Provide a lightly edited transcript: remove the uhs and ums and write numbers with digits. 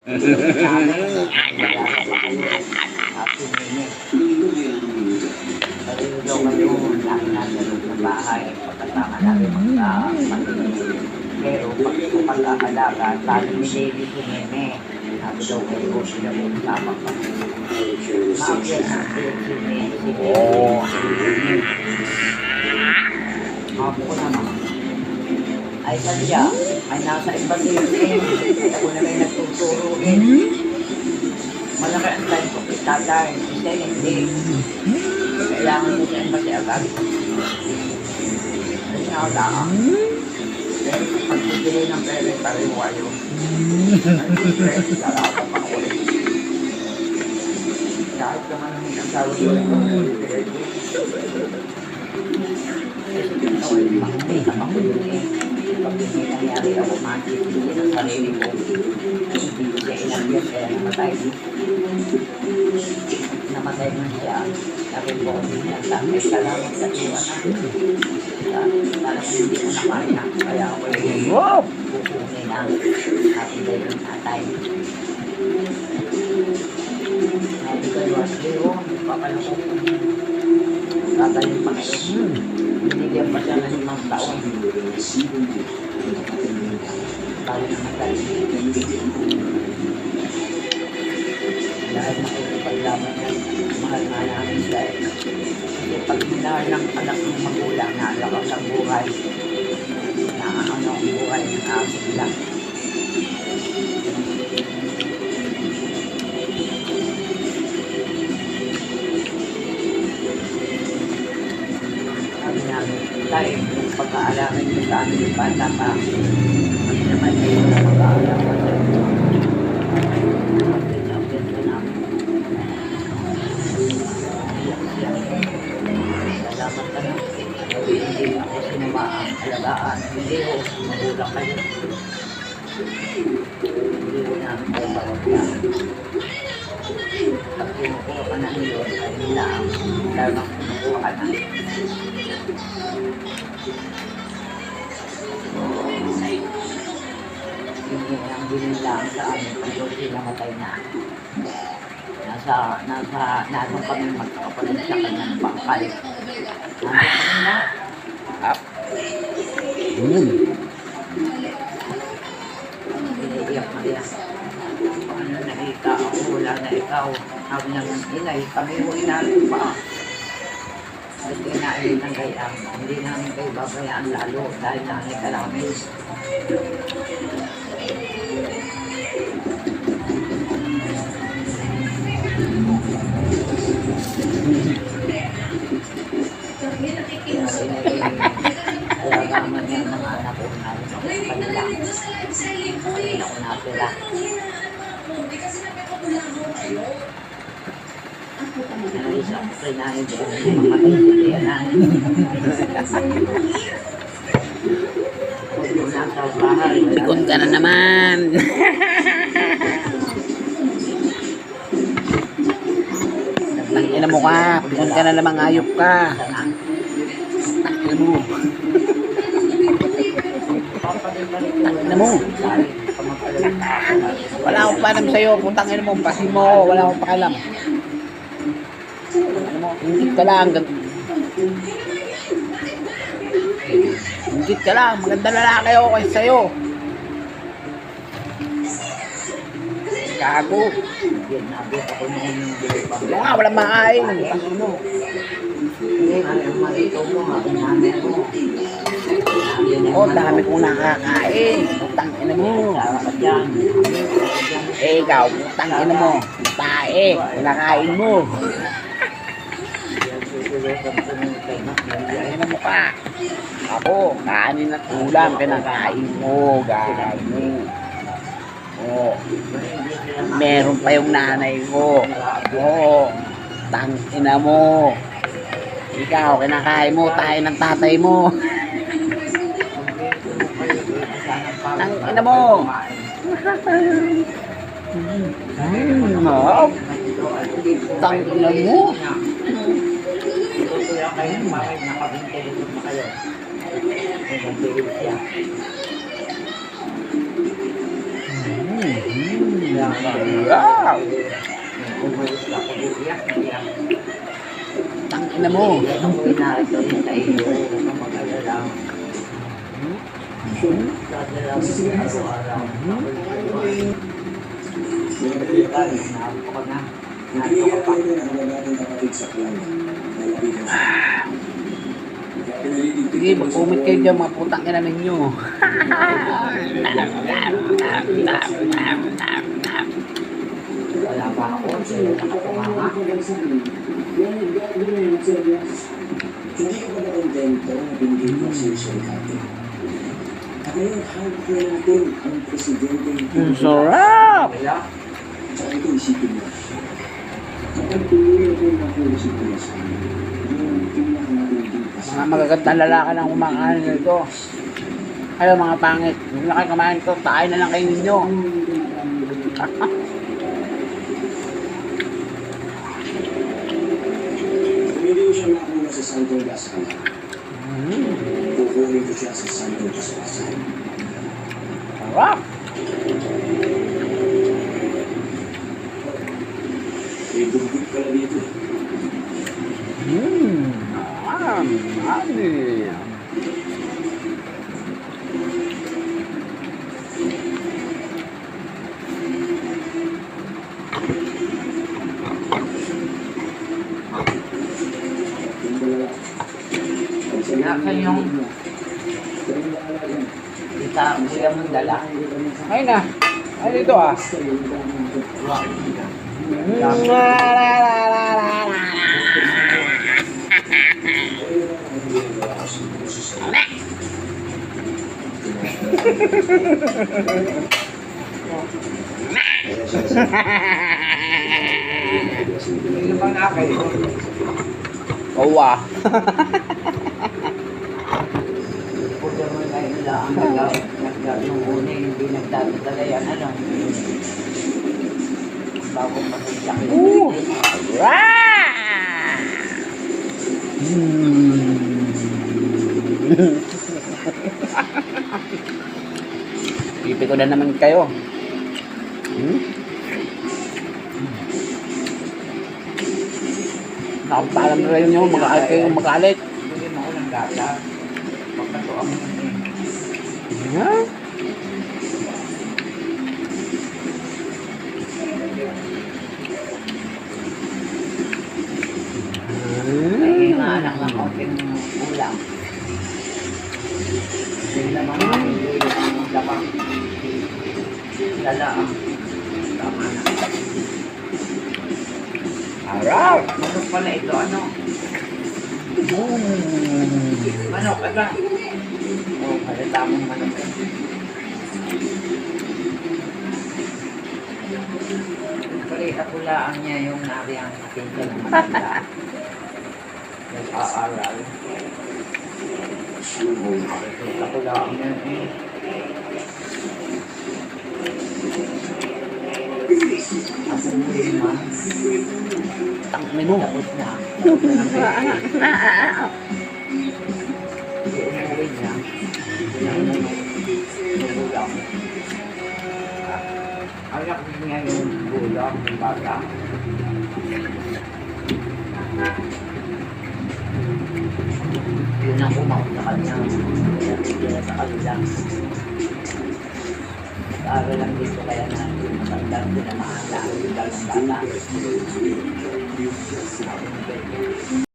Namin, naglalaro pa kayo. Happy minute. Sarili daw kayo, lagi nasa loob ng bahay. Pagkasama namin magka-pamilya. Pero pagkakalaga, sabi ni David si Nene, sabi daw kayo, sila mo kasama pa. Maapyan natin si Nene. Ako ko naman. Ay sadya, ay nasa iba-ibig. Ako na may nagtuturo eh. Malaki ang time ko kay tatay. Kasi hindi. Kailangan mo sa iba agad. Ay nakalaang. Pero pagbibili ng pere, pariwayo. Ay pere, lalaka pa ako ulit. Kahit naman ang asawa ko rin kung pere ko. Kasi ito ay makita ako yun eh. Pag hindi nangyari ako makikita ng sarili ko, hindi ko siya inabiyat kaya namatay. Namatay man siya. Sabi ko, may salamat sa iwan na. Talagang hindi ko na kaya. Kaya ako kukunin na. Sabi ko yung tatay. Sabi ko yung asliho, papala ko. Tatay yung Panginoon. Binigyan pa siya ng 5 taon. Bago namatay. Dahil nakikipaglaban niya, mahal nga namin dahil. Kasi pag minahal ng anak ng magulang na lakas ang buhay, na ano ang buhay ng amin lang. Sabi namin, tayo, yung pag-aalaman niyo sa amin yung bata pa, hindi naman kayo na mag-aalaman sa inyo. Salamat ka na. Hindi ako sinumaan, alagaan. Hindi ko, magulang kayo. Hindi ko namin kayo pagkakaan. Pag kinukuha ka na nilo, ay nila ang lamang kinukuha ka na. Hindi ang binilang sa amin pag sila matay na. Nasong kami magkakapalit sa kanyang bangkay. Nasong kami na. Iniiyak na yan. Paano na ikaw? Wala na ikaw. Sabi ng inay, kami mo inarin pa. At kinain ng gayang. Hindi namin kayo babayaan lalo dahil nanay ka namin. Alagaman niya ng anak ko na kanila. Kanila ko natira. Isa ko kinahin ko ng mga tinitiyanan. Kung yung nasa bahay. Pikon ka na naman. Tangina mo ka. Pikon ka na naman, ayop ka. Tangina mo. Tangina mo. Wala akong pakialam sa'yo. Putangin mo. Pasi mo. Wala akong pakialam. Ingit ka lang. Ingit ka lang. Maganda lalaki ako kayo sa'yo. Gago. Ano nga, walang makain. Tangin mo. Oh, dami kong nakakain. Tangina mo. Eh, ikaw, tangina mo. Tae, kinakain mo. Tangina mo ka. Ako, kanin at ulam, kinakain mo. Gagawin. Oh, meron pa yung nanay ko. Oh, tangina mo. Ikaw, kinakain mo, tayo ng tatay mo. Tangina mo. Tangina mo. Wow! Umalis ako, iyak. Tangina mo. Ako inarito rin sa iyo. Ano mag-alala. Dadala ko araw-araw. Napo ko na. Hindi yan pwede na wala natin kapatid sa plano. Nalabigan sa kaya pinaliligpit Sige, mag-comment kayo dyan mga putang ina ninyo. Wala pa ako. Sila nakatumama. Hindi ka ba nakontento na binigay mo sa isang kati? At ngayon, hawak na natin ang presidente. Ang sarap! Wala. Tsaka ito isipin mo. Kapag tuloy ako nakuha si Pilas, yung pinakamatinding Mga kasama. magagandang lalaki ng kumakain nito. Kayo mga pangit, huwag na kayo kumain ito, tayo na lang kayo ninyo. Kung hindi ko siya makuha sa Santo Gascal, kukunin ko siya sa Santo Gaspasan. Sarap! May dugbog ka na dito. Mami. Yung dalawa. Nakan yung kita kuya mong dala. Ay na. Ay dito ah. Ano bang akin? Owa. Kuya mo na ila ang nung una hindi nagdadala yan. Ano? Bago masigyak Ooh. yun. Pipi ko na naman kayo. Nakapaalam na rin yung mag-aalit kayo mag-aalit. Bigyan mo ako ng gata. Pagkatuan mo na eh. Huh? Ay, mga anak ng konting ulam. Hindi naman hindi yung lapang. Lala ang tama na. Harap! Manok pala ito, ano? Manok, ito. Oh, halata mong manok eh. Siyempre, kapulaan niya yung nariyang atin ko ng matanda. Nag-aaral. Kapulaan niya eh. Ako muli man. Tangin mo. Tapos na. Tapos na ng Hindi umuwi niya. Nagulang. Anak niya yung gulang ng bata. Yun ang umawag sa kanya. Kaya sa kanila. Nag-aaral lang dito kaya na matandang pinamahala. Yung dalang bata.